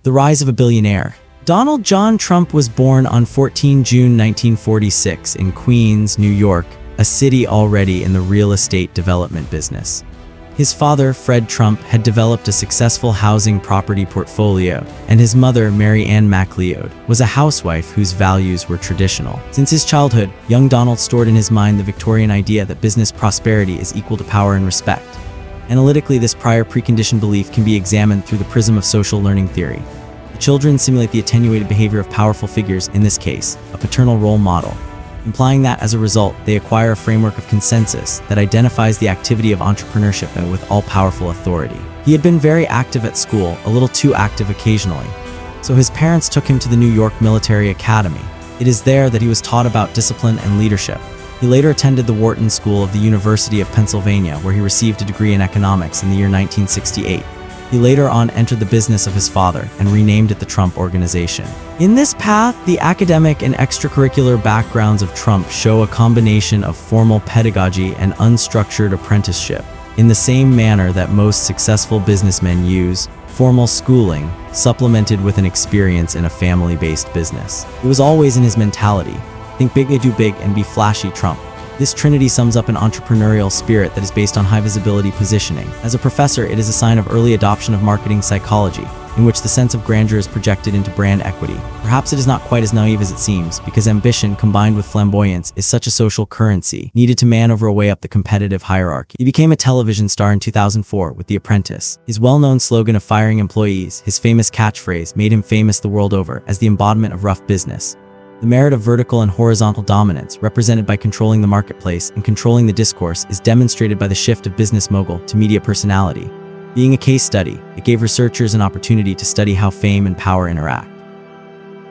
The rise of a billionaire. Donald John Trump was born on 14 June 1946 in Queens, New York, a city already in the real estate development business. His father, Fred Trump, had developed a successful housing property portfolio, and his mother, Mary Ann MacLeod, was a housewife whose values were traditional. Since his childhood, young Donald stored in his mind the Victorian idea that business prosperity is equal to power and respect. Analytically, this prior preconditioned belief can be examined through the prism of social learning theory. The children simulate the attenuated behavior of powerful figures, in this case, a paternal role model, implying that, as a result, they acquire a framework of consensus that identifies the activity of entrepreneurship with all-powerful authority. He had been very active at school, a little too active occasionally, so his parents took him to the New York Military Academy. It is there that he was taught about discipline and leadership. He later attended the Wharton School of the University of Pennsylvania, where he received a degree in economics in the year 1968. He later on entered the business of his father and renamed it the Trump Organization. In this path, the academic and extracurricular backgrounds of Trump show a combination of formal pedagogy and unstructured apprenticeship, in the same manner that most successful businessmen use formal schooling, supplemented with an experience in a family-based business. It was always in his mentality: think big, do big, and be flashy Trump. This trinity sums up an entrepreneurial spirit that is based on high-visibility positioning. As a professor, it is a sign of early adoption of marketing psychology, in which the sense of grandeur is projected into brand equity. Perhaps it is not quite as naive as it seems, because ambition, combined with flamboyance, is such a social currency, needed to man over a way up the competitive hierarchy. He became a television star in 2004 with The Apprentice. His well-known slogan of firing employees, his famous catchphrase, made him famous the world over as the embodiment of rough business. The merit of vertical and horizontal dominance, represented by controlling the marketplace and controlling the discourse, is demonstrated by the shift of business mogul to media personality. Being a case study, it gave researchers an opportunity to study how fame and power interact,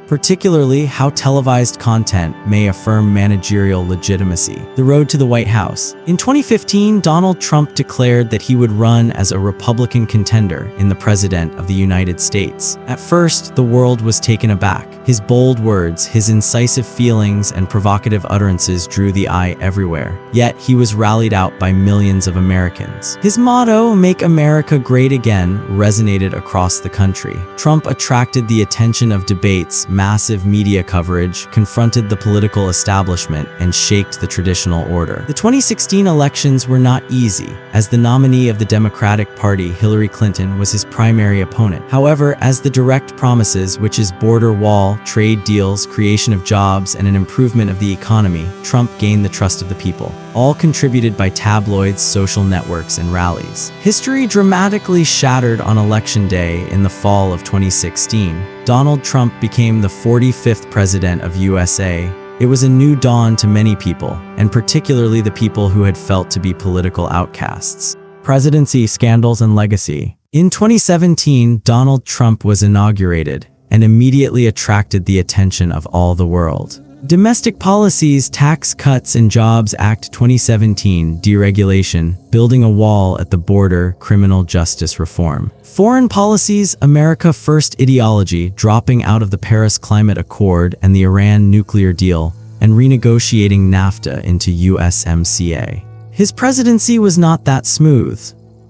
particularly how televised content may affirm managerial legitimacy. The road to the White House. In 2015, Donald Trump declared that he would run as a Republican contender in the President of the United States. At first, the world was taken aback. His bold words, his incisive feelings, and provocative utterances drew the eye everywhere. Yet, he was rallied out by millions of Americans. His motto, "Make America Great Again," resonated across the country. Trump attracted the attention of debates, massive media coverage, confronted the political establishment, and shaked the traditional order. The 2016 elections were not easy, as the nominee of the Democratic Party, Hillary Clinton, was his primary opponent. However, as the direct promises, which is border wall, trade deals, creation of jobs, and an improvement of the economy, Trump gained the trust of the people, all contributed by tabloids, social networks, and rallies. History dramatically shattered on Election Day in the fall of 2016. Donald Trump became the 45th president of USA. It was a new dawn to many people, and particularly the people who had felt to be political outcasts. Presidency, scandals, and legacy. In 2017, Donald Trump was inaugurated and immediately attracted the attention of all the world. Domestic policies, Tax Cuts and Jobs Act 2017, deregulation, building a wall at the border, criminal justice reform. Foreign policies, America First ideology, dropping out of the Paris Climate Accord and the Iran nuclear deal, and renegotiating NAFTA into USMCA. His presidency was not that smooth.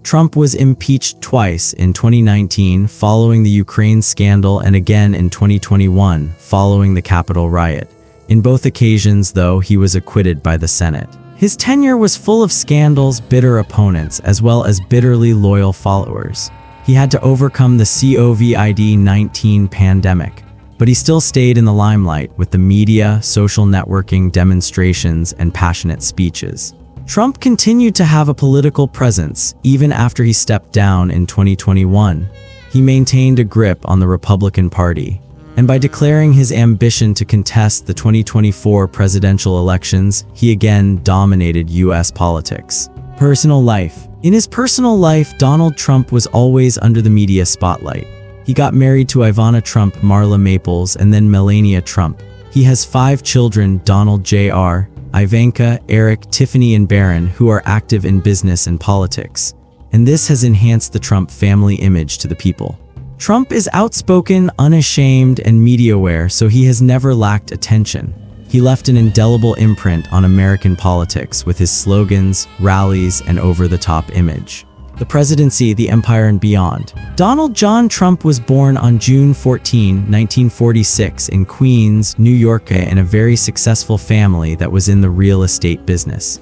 Trump was impeached twice, in 2019 following the Ukraine scandal and again in 2021 following the Capitol riot. In both occasions, though, he was acquitted by the Senate. His tenure was full of scandals, bitter opponents, as well as bitterly loyal followers. He had to overcome the COVID-19 pandemic, but he still stayed in the limelight with the media, social networking, demonstrations, and passionate speeches. Trump continued to have a political presence even after he stepped down in 2021. He maintained a grip on the Republican Party, and by declaring his ambition to contest the 2024 presidential elections, he again dominated U.S. politics. Personal life. In his personal life, Donald Trump was always under the media spotlight. He got married to Ivana Trump, Marla Maples, and then Melania Trump. He has 5 children: Donald Jr., Ivanka, Eric, Tiffany, and Barron, who are active in business and politics. And this has enhanced the Trump family image to the people. Trump is outspoken, unashamed, and media-aware, so he has never lacked attention. He left an indelible imprint on American politics with his slogans, rallies, and over-the-top image. The Presidency, the Empire, and Beyond. Donald John Trump was born on June 14, 1946 in Queens, New York, in a very successful family that was in the real estate business.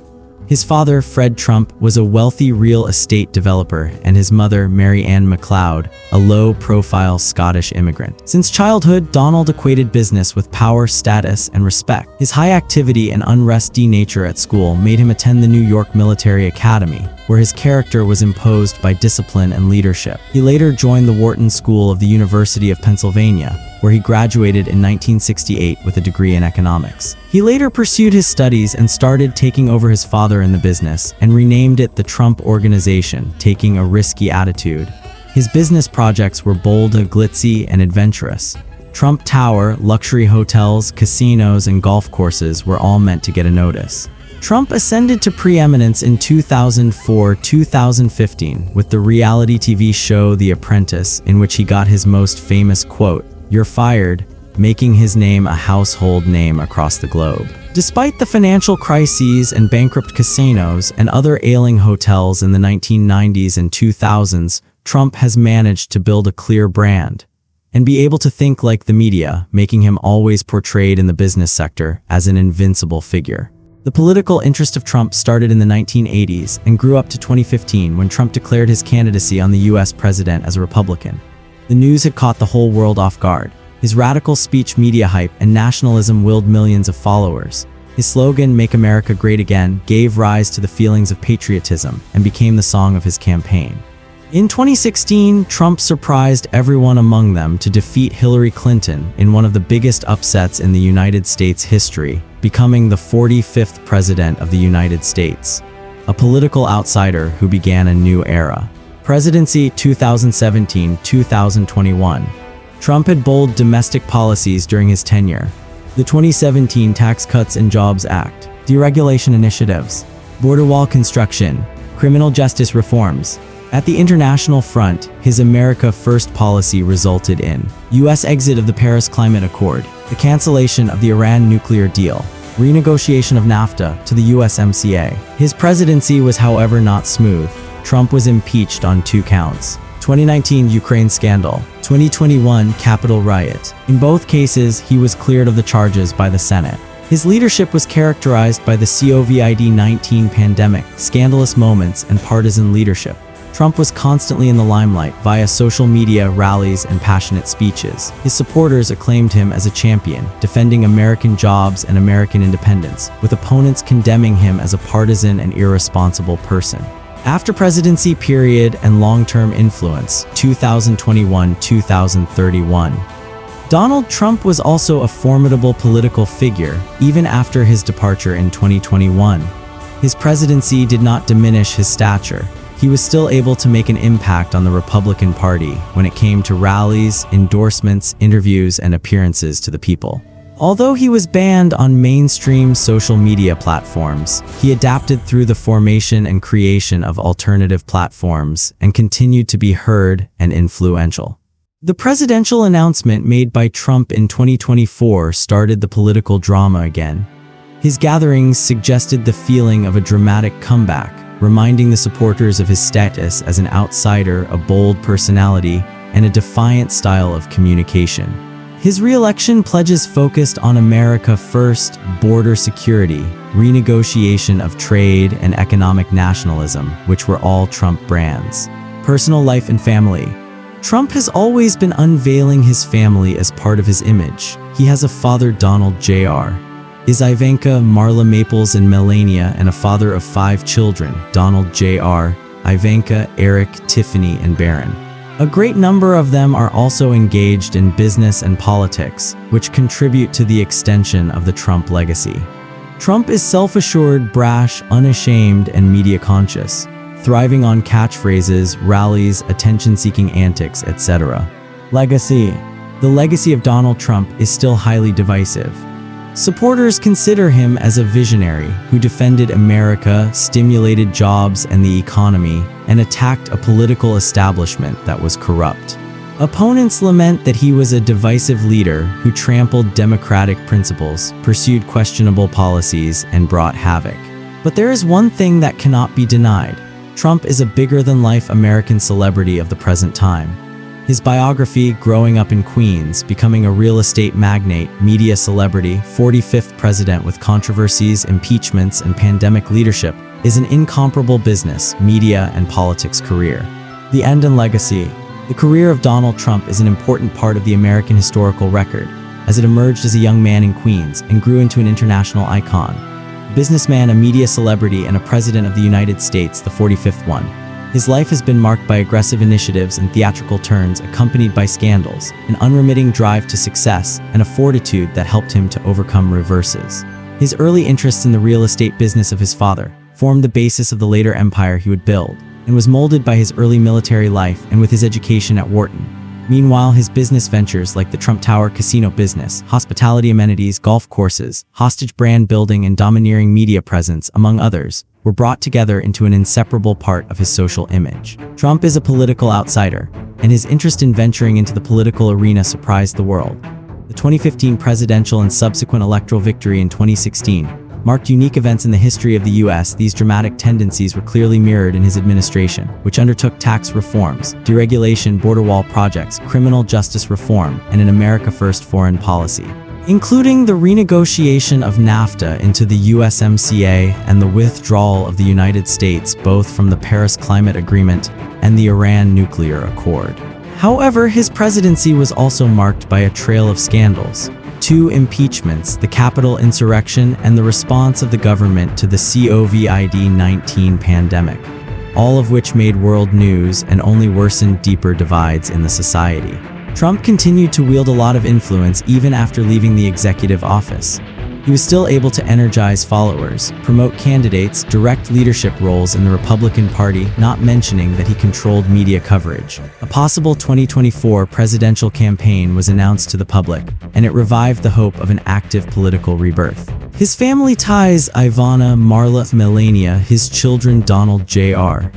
His father, Fred Trump, was a wealthy real estate developer, and his mother, Mary Ann MacLeod, a low-profile Scottish immigrant. Since childhood, Donald equated business with power, status, and respect. His high activity and unresty nature at school made him attend the New York Military Academy, where his character was imposed by discipline and leadership. He later joined the Wharton School of the University of Pennsylvania, where he graduated in 1968 with a degree in economics. He later pursued his studies and started taking over his father in the business and renamed it the Trump Organization, taking a risky attitude. His business projects were bold, glitzy, and adventurous. Trump Tower, luxury hotels, casinos, and golf courses were all meant to get a notice. Trump ascended to preeminence in 2004-2015 with the reality TV show The Apprentice, in which he got his most famous quote, "You're fired," making his name a household name across the globe. Despite the financial crises and bankrupt casinos and other ailing hotels in the 1990s and 2000s, Trump has managed to build a clear brand and be able to think like the media, making him always portrayed in the business sector as an invincible figure. The political interest of Trump started in the 1980s and grew up to 2015 when Trump declared his candidacy on the US president as a Republican. The news had caught the whole world off guard. His radical speech, media hype, and nationalism willed millions of followers. His slogan, "Make America Great Again," gave rise to the feelings of patriotism and became the song of his campaign. In 2016, Trump surprised everyone among them to defeat Hillary Clinton in one of the biggest upsets in the United States history, becoming the 45th president of the United States, a political outsider who began a new era. Presidency 2017-2021. Trump had bold domestic policies during his tenure. The 2017 Tax Cuts and Jobs Act, deregulation initiatives, border wall construction, criminal justice reforms. At the international front, his America First policy resulted in U.S. exit of the Paris Climate Accord, the cancellation of the Iran nuclear deal, renegotiation of NAFTA to the USMCA. His presidency was, however, not smooth. Trump was impeached on 2 counts. 2019 Ukraine scandal, 2021 Capitol riot. In both cases, he was cleared of the charges by the Senate. His leadership was characterized by the COVID-19 pandemic, scandalous moments, and partisan leadership. Trump was constantly in the limelight via social media, rallies, and passionate speeches. His supporters acclaimed him as a champion, defending American jobs and American independence, with opponents condemning him as a partisan and irresponsible person. After presidency period and long-term influence, 2021-2031. Donald Trump was also a formidable political figure, even after his departure in 2021. His presidency did not diminish his stature. He was still able to make an impact on the Republican Party when it came to rallies, endorsements, interviews, and appearances to the people. Although he was banned on mainstream social media platforms, he adapted through the formation and creation of alternative platforms and continued to be heard and influential. The presidential announcement made by Trump in 2024 started the political drama again. His gatherings suggested the feeling of a dramatic comeback, reminding the supporters of his status as an outsider, a bold personality, and a defiant style of communication. His re-election pledges focused on America First, border security, renegotiation of trade, and economic nationalism, which were all Trump brands. Personal life and family. Trump has always been unveiling his family as part of his image. He has a father, Donald Jr., is Ivanka, Marla Maples, and Melania, and a father of 5 children, Donald Jr., Ivanka, Eric, Tiffany, and Barron. A great number of them are also engaged in business and politics, which contribute to the extension of the Trump legacy. Trump is self-assured, brash, unashamed, and media-conscious, thriving on catchphrases, rallies, attention-seeking antics, etc. Legacy. The legacy of Donald Trump is still highly divisive. Supporters consider him as a visionary who defended America, stimulated jobs and the economy, and attacked a political establishment that was corrupt. Opponents lament that he was a divisive leader who trampled democratic principles, pursued questionable policies, and brought havoc. But there is one thing that cannot be denied. Trump is a bigger-than-life American celebrity of the present time. His biography, Growing Up in Queens, Becoming a Real Estate Magnate, Media Celebrity, 45th President with Controversies, Impeachments, and Pandemic Leadership, is an incomparable business, media, and politics career. The end and legacy. The career of Donald Trump is an important part of the American historical record, as it emerged as a young man in Queens and grew into an international icon. A businessman, a media celebrity, and a president of the United States, the 45th one. His life has been marked by aggressive initiatives and theatrical turns accompanied by scandals, an unremitting drive to success, and a fortitude that helped him to overcome reverses. His early interests in the real estate business of his father formed the basis of the later empire he would build, and was molded by his early military life and with his education at Wharton. Meanwhile, his business ventures like the Trump Tower casino business, hospitality amenities, golf courses, hostage brand building, and domineering media presence, among others, were brought together into an inseparable part of his social image. Trump is a political outsider, and his interest in venturing into the political arena surprised the world. The 2015 presidential and subsequent electoral victory in 2016 marked unique events in the history of the U.S. These dramatic tendencies were clearly mirrored in his administration, which undertook tax reforms, deregulation, border wall projects, criminal justice reform, and an America First foreign policy, including the renegotiation of NAFTA into the USMCA and the withdrawal of the United States both from the Paris Climate Agreement and the Iran nuclear accord. However, his presidency was also marked by a trail of scandals. 2 impeachments, the Capitol insurrection, and the response of the government to the COVID-19 pandemic, all of which made world news and only worsened deeper divides in the society. Trump continued to wield a lot of influence even after leaving the executive office. He was still able to energize followers, promote candidates, direct leadership roles in the Republican Party, not mentioning that he controlled media coverage. A possible 2024 presidential campaign was announced to the public, and it revived the hope of an active political rebirth. His family ties, Ivana, Marla, Melania, his children Donald Jr.,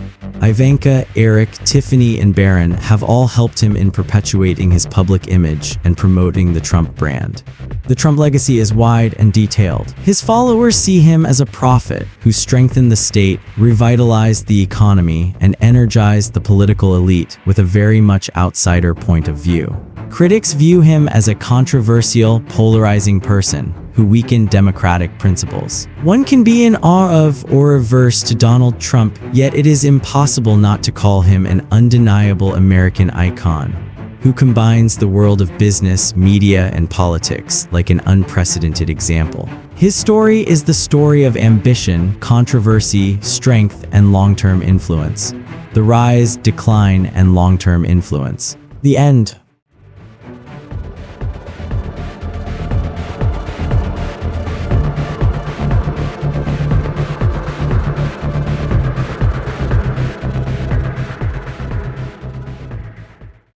Ivanka, Eric, Tiffany, and Barron have all helped him in perpetuating his public image and promoting the Trump brand. The Trump legacy is wide and detailed. His followers see him as a prophet who strengthened the state, revitalized the economy, and energized the political elite with a very much outsider point of view. Critics view him as a controversial, polarizing person who weakened democratic principles. One can be in awe of or averse to Donald Trump, yet it is impossible not to call him an undeniable American icon who combines the world of business, media, and politics like an unprecedented example. His story is the story of ambition, controversy, strength, and long-term influence. The rise, decline, and long-term influence. The end.